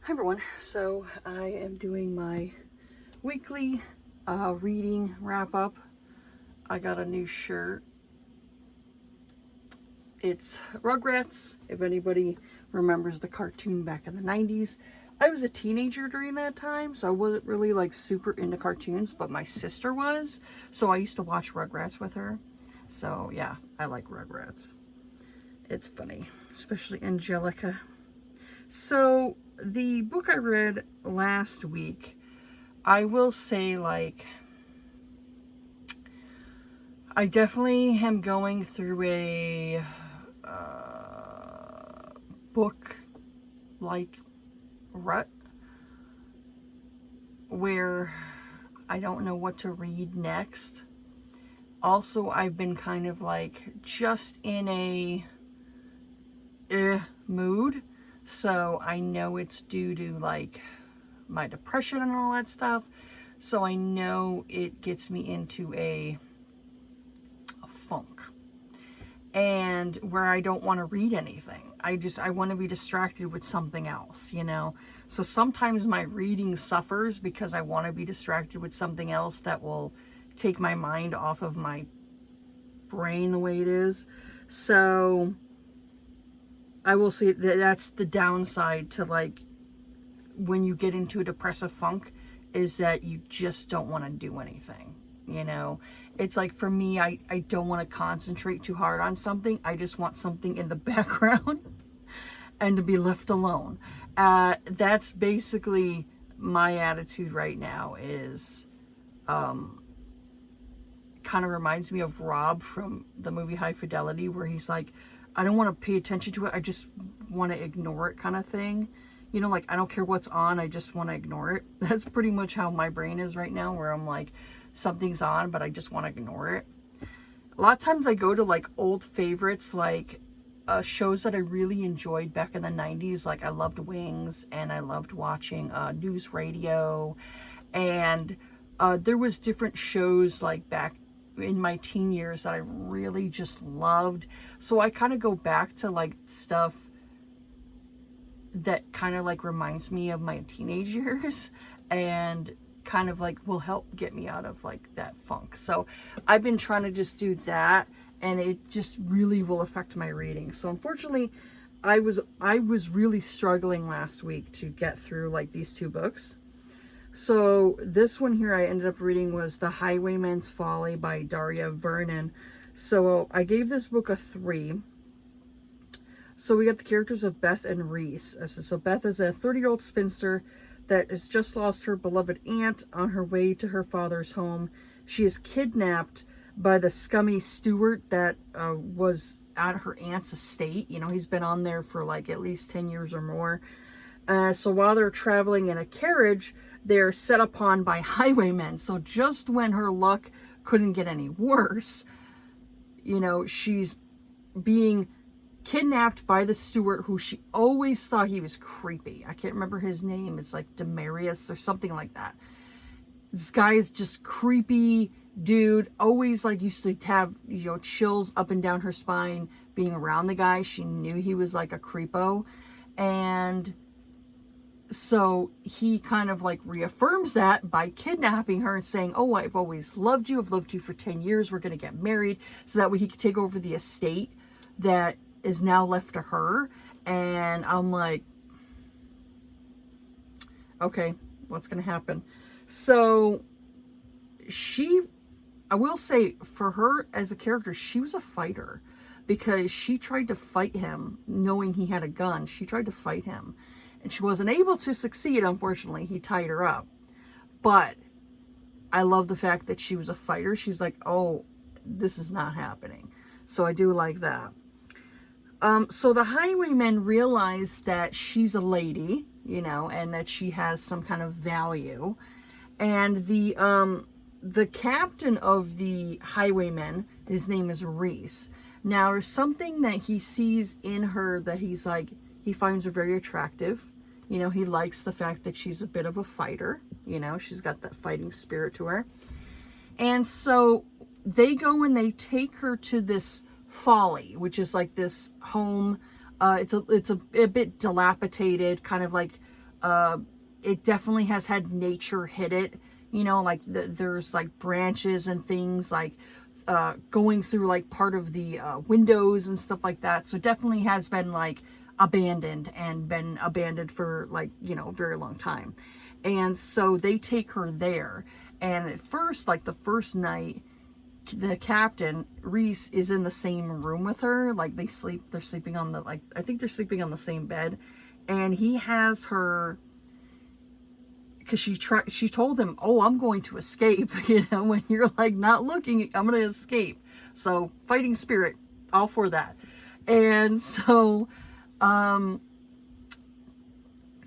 Hi everyone, so I am doing my weekly reading wrap up. I got a new shirt. It's Rugrats, if anybody remembers the cartoon back in the 90s. I was a teenager during that time, so I wasn't really like super into cartoons, but my sister was, so I used to watch Rugrats with her. So yeah, I like Rugrats. It's funny, especially Angelica. So the book I read last week, I will say, like, I definitely am going through a book like rut where I don't know what to read next. Also, I've been kind of like just in a mood, so I know it's due to like my depression and all that stuff. So I know it gets me into a funk, and where I don't want to read anything. I want to be distracted with something else, you know? So sometimes my reading suffers because I want to be distracted with something else that will take my mind off of my brain the way it is. So I will say that that's the downside to like when you get into a depressive funk, is that you just don't want to do anything, you know? It's like, for me, I don't want to concentrate too hard on something. I just want something in the background and to be left alone. That's basically my attitude right now. Is kind of reminds me of Rob from the movie High Fidelity, where he's like, I don't want to pay attention to it, I just want to ignore it, kind of thing. You know, like, I don't care what's on, I just want to ignore it. That's pretty much how my brain is right now, where I'm like, something's on, but I just want to ignore it. A lot of times I go to like old favorites, like shows that I really enjoyed back in the 90s. Like, I loved Wings, and I loved watching news radio. And there was different shows like back in my teen years that I really just loved. So I kind of go back to like stuff that kind of like reminds me of my teenage years, and kind of like will help get me out of like that funk. So I've been trying to just do that, and it just really will affect my reading. So unfortunately, I was really struggling last week to get through like these two books. So this one here I ended up reading was The Highwayman's Folly by Daria Vernon. So I gave this book a 3. So we got the characters of Beth and Reese. So Beth is a 30-year-old spinster that has just lost her beloved aunt on her way to her father's home. She is kidnapped by the scummy steward that was at her aunt's estate. You know, he's been on there for like at least 10 years or more. So while they're traveling in a carriage, they're set upon by highwaymen. So just when her luck couldn't get any worse, you know, she's being kidnapped by the steward, who she always thought he was creepy. I can't remember his name. It's like Demarius or something like that. This guy is just creepy dude. Always like used to have, you know, chills up and down her spine being around the guy. She knew he was like a creepo. And so he kind of like reaffirms that by kidnapping her and saying, oh, I've always loved you. I've loved you for 10 years. We're going to get married. So that way he could take over the estate that is now left to her. And I'm like, okay, what's going to happen? So I will say, for her as a character, she was a fighter, because she tried to fight him knowing he had a gun. She tried to fight him, and she wasn't able to succeed. Unfortunately, he tied her up. But I love the fact that she was a fighter. She's like, oh, this is not happening. So I do like that. So the highwaymen realize that she's a lady, you know, and that she has some kind of value. And the captain of the highwaymen, his name is Reese. Now, there's something that he sees in her that he's like, he finds her very attractive. You know, he likes the fact that she's a bit of a fighter. You know, she's got that fighting spirit to her. And so they go and they take her to this Folly, which is like this home. It's a bit dilapidated, kind of like It definitely has had nature hit it, you know, like there's like branches and things like going through like part of the windows and stuff like that. So it definitely has been like abandoned and been abandoned for like, you know, a very long time. And so they take her there. And at first, like the first night, the captain, Reese, is in the same room with her. Like they're sleeping on the, like, I think they're sleeping on the same bed. And he has her, because she told him, oh, I'm going to escape. You know, when you're like not looking, I'm going to escape. So fighting spirit, all for that. And so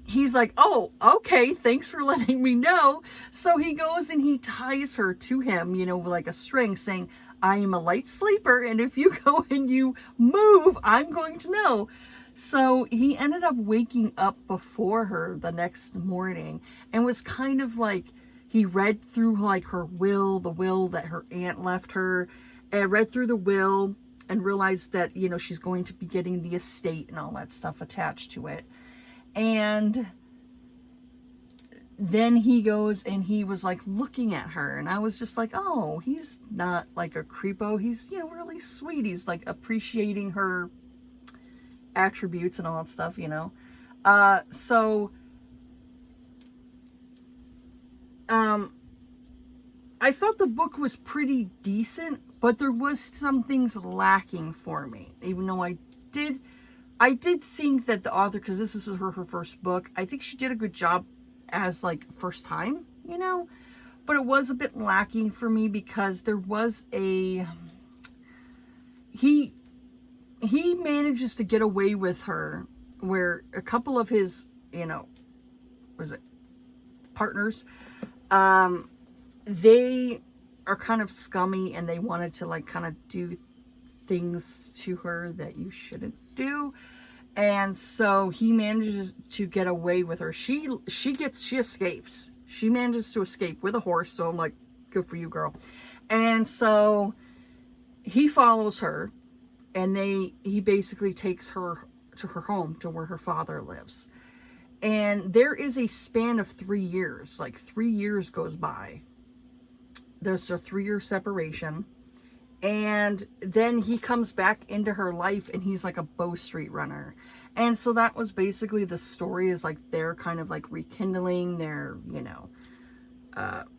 he's like, oh, okay, thanks for letting me know. So he goes and he ties her to him, you know, like a string, saying, I am a light sleeper, and if you go and you move, I'm going to know. So he ended up waking up before her the next morning and was kind of like, he read through like her will, the will that her aunt left her, and read through the will and realized that, you know, she's going to be getting the estate and all that stuff attached to it. And then he goes and he was like looking at her, and I was just like, oh, he's not like a creepo. He's, you know, really sweet. He's like appreciating her attributes and all that stuff, you know. I thought the book was pretty decent, but there was some things lacking for me. Even though I did think that the author, because this is her first book, I think she did a good job as like first time, you know, but it was a bit lacking for me because there was he manages to get away with her where a couple of his, you know, partners, they are kind of scummy and they wanted to like kind of do things to her that you shouldn't do. And so he manages to get away with her. She escapes. She manages to escape with a horse. So I'm like, good for you, girl. And so he follows her, and he basically takes her to her home, to where her father lives. And there is a span of 3 years. Like 3 years goes by. There's a 3-year separation. And then he comes back into her life, and he's like a Bow Street runner. And so that was basically the story, is like they're kind of like rekindling their, you know,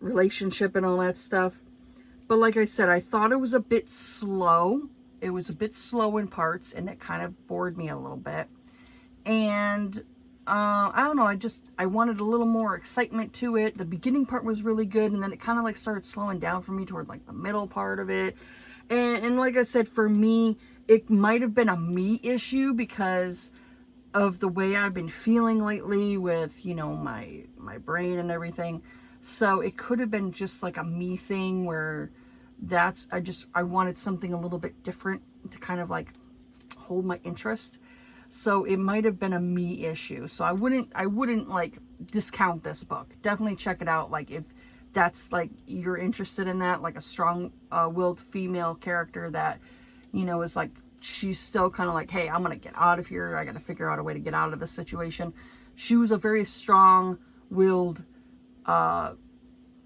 relationship and all that stuff. But like I said, I thought it was a bit slow. It was a bit slow in parts, and it kind of bored me a little bit. And I don't know, I wanted a little more excitement to it. The beginning part was really good, and then it kind of like started slowing down for me toward like the middle part of it. And like I said, for me, it might have been a me issue because of the way I've been feeling lately with, you know, my brain and everything. So it could have been just like a me thing where I wanted something a little bit different to kind of like hold my interest. So it might have been a me issue. So I wouldn't like discount this book. Definitely check it out. Like if that's like you're interested in that, like a strong willed female character that, you know, is like, she's still kind of like, hey, I'm gonna get out of here, I gotta figure out a way to get out of this situation. She was a very strong willed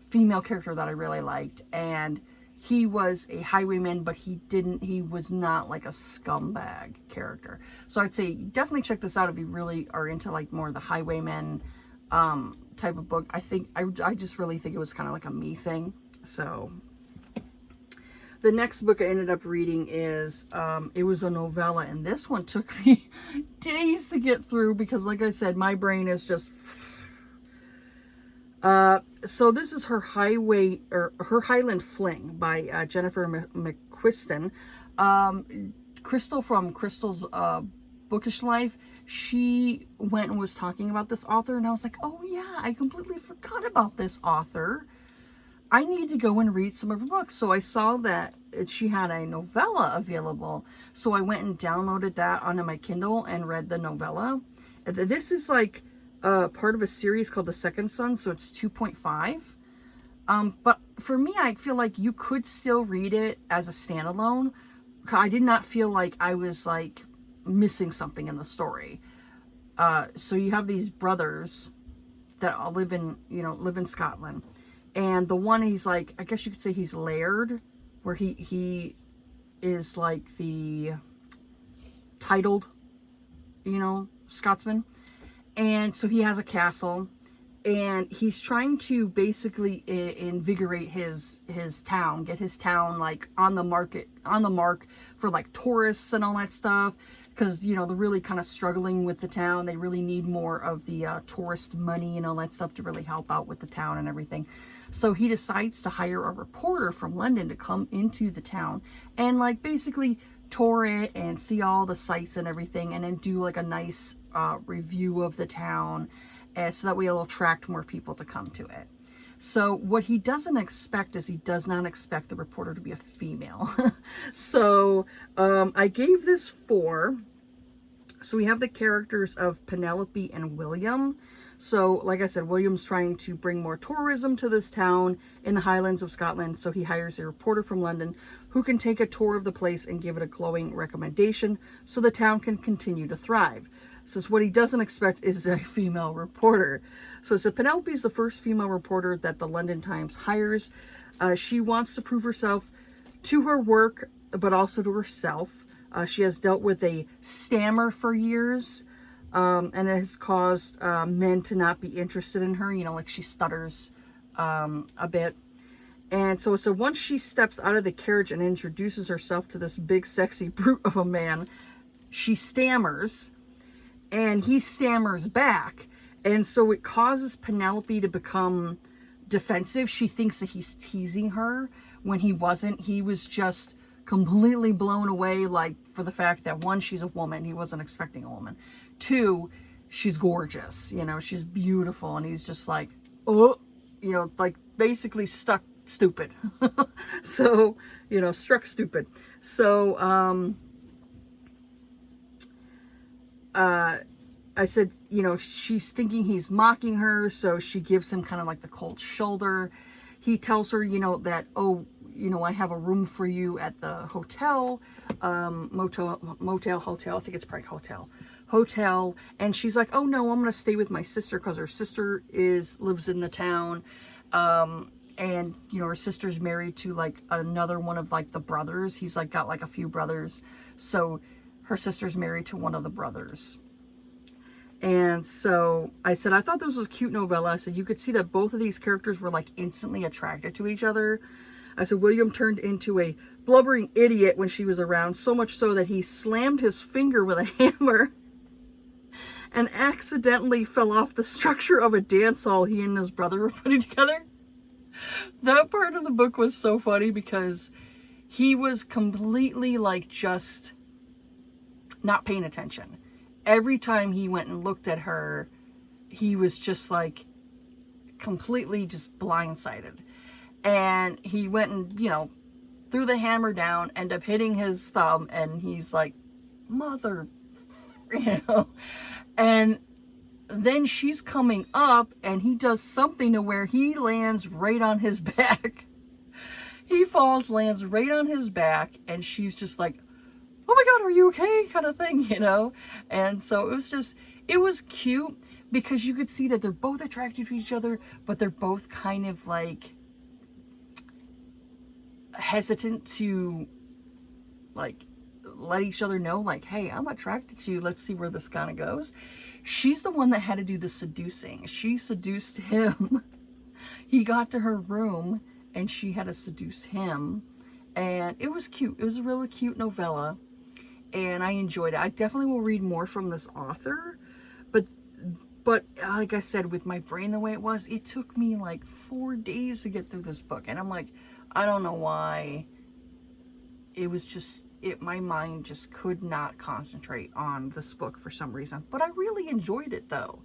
female character that I really liked, and he was a highwayman, but he was not like a scumbag character. So I'd say definitely check this out if you really are into like more of the highwayman type of book. I just really think it was kind of like a me thing. So the next book I ended up reading is it was a novella, and this one took me days to get through because, like I said, my brain is just so this is her Highland Fling by Jennifer McQuiston. Crystal from Crystal's Bookish Life, she went and was talking about this author, and I was like, oh yeah, I completely forgot about this author. I need to go and read some of her books. So I saw that she had a novella available. So I went and downloaded that onto my Kindle and read the novella. This is like part of a series called The Second Son, so it's 2.5. But for me, I feel like you could still read it as a standalone. I did not feel like I was like missing something in the story. So you have these brothers, that live in Scotland. And the one he's like, I guess you could say he's laird, where he is like the titled, Scotsman. And so he has a castle, and he's trying to basically invigorate his town, get his town like on the mark for like tourists and all that stuff, because they're really kind of struggling with the town. They really need more of the tourist money and all that stuff to really help out with the town and everything. So he decides to hire a reporter from London to come into the town and like basically tour it and see all the sights and everything, and then do like a nice review of the town, so that way it'll attract more people to come to it. So what he doesn't expect is he does not expect the reporter to be a female. So I gave this 4. So we have the characters of Penelope and William. So like I said, William's trying to bring more tourism to this town in the Highlands of Scotland. So he hires a reporter from London who can take a tour of the place and give it a glowing recommendation so the town can continue to thrive. So what he doesn't expect is a female reporter. So Penelope's the first female reporter that the London Times hires. She wants to prove herself to her work, but also to herself. She has dealt with a stammer for years, and it has caused men to not be interested in her. Like she stutters a bit. And so once she steps out of the carriage and introduces herself to this big, sexy brute of a man, she stammers, and he stammers back. And so it causes Penelope to become defensive. She thinks that he's teasing her when he wasn't. He was just completely blown away, like, for the fact that 1, she's a woman. He wasn't expecting a woman. 2, she's gorgeous. She's beautiful. And he's just like, oh, like basically stuck stupid. So, struck stupid. So, I said, she's thinking he's mocking her, so she gives him kind of like the cold shoulder. He tells her, that, oh, I have a room for you at the hotel, motel, hotel. I think it's probably hotel. And she's like, oh no, I'm going to stay with my sister, because her sister lives in the town. And, her sister's married to like another one of like the brothers. He's like got like a few brothers. So her sister's married to one of the brothers. And so I said, I thought this was a cute novella. I said, you could see that both of these characters were like instantly attracted to each other. I said, William turned into a blubbering idiot when she was around, so much so that he slammed his finger with a hammer and accidentally fell off the structure of a dance hall he and his brother were putting together. That part of the book was so funny because he was completely like just not paying attention. Every time he went and looked at her, he was just like completely just blindsided. And he went and, threw the hammer down, ended up hitting his thumb, and he's like, mother, and then she's coming up, and he does something to where he lands right on his back. He falls, lands right on his back, and she's just like, oh my God, are you okay? Kind of thing, And so it was cute because you could see that they're both attracted to each other, but they're both kind of like hesitant to like let each other know, like, hey, I'm attracted to you. Let's see where this kind of goes. She's the one that had to do the seducing. She seduced him. He got to her room and she had to seduce him. And it was cute. It was a really cute novella. And I enjoyed it. I definitely will read more from this author. But like I said, with my brain the way it was, it took me like 4 days to get through this book. And I'm like, I don't know why. It was just, my mind just could not concentrate on this book for some reason. But I really enjoyed it though.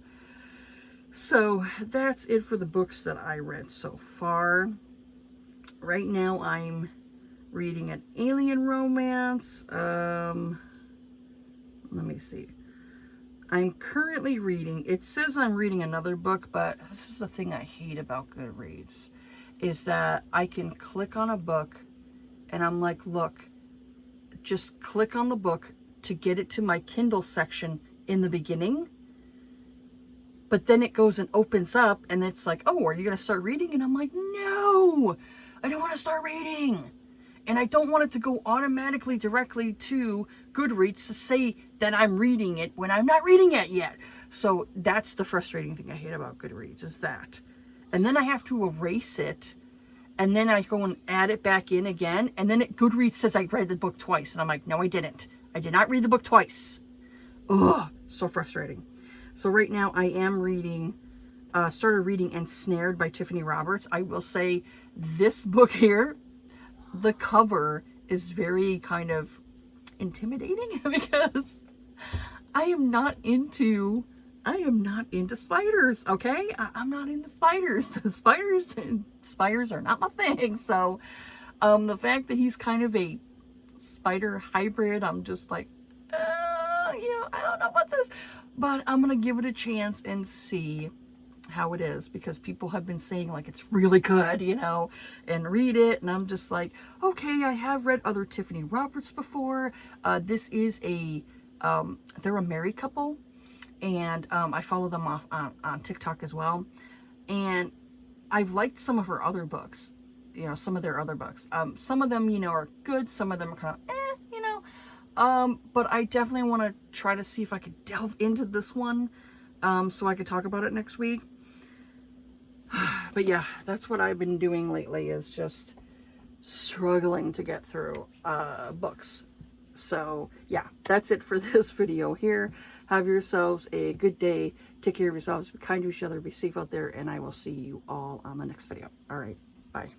So that's it for the books that I read so far. Right now I'm reading an alien romance. Let me see. I'm currently reading, it says I'm reading another book, but this is the thing I hate about Goodreads, is that I can click on a book and I'm like, look, just click on the book to get it to my Kindle section in the beginning. But then it goes and opens up and it's like, oh, are you going to start reading? And I'm like, no, I don't want to start reading. And I don't want it to go automatically directly to Goodreads to say that I'm reading it when I'm not reading it yet. So that's the frustrating thing I hate about Goodreads, is that. And then I have to erase it. And then I go and add it back in again. And then Goodreads says I read the book twice. And I'm like, no, I didn't. I did not read the book twice. Ugh, so frustrating. So right now I am reading, started reading Ensnared by Tiffany Roberts. I will say this book here, the cover is very kind of intimidating because I am not into spiders, okay? I'm not into spiders. The spiders are not my thing. So the fact that he's kind of a spider hybrid, I'm just like, I don't know about this, but I'm gonna give it a chance and see how it is, because people have been saying like it's really good, and read it, and I'm just like, okay, I have read other Tiffany Roberts before. This is they're a married couple, and I follow them off on TikTok as well, and I've liked some of her other books, some of their other books. Some of them, are good, some of them are kind of but I definitely want to try to see if I could delve into this one, so I could talk about it next week. But yeah, that's what I've been doing lately, is just struggling to get through books. So yeah, that's it for this video here. Have yourselves a good day. Take care of yourselves. Be kind to each other. Be safe out there. And I will see you all on the next video. All right. Bye.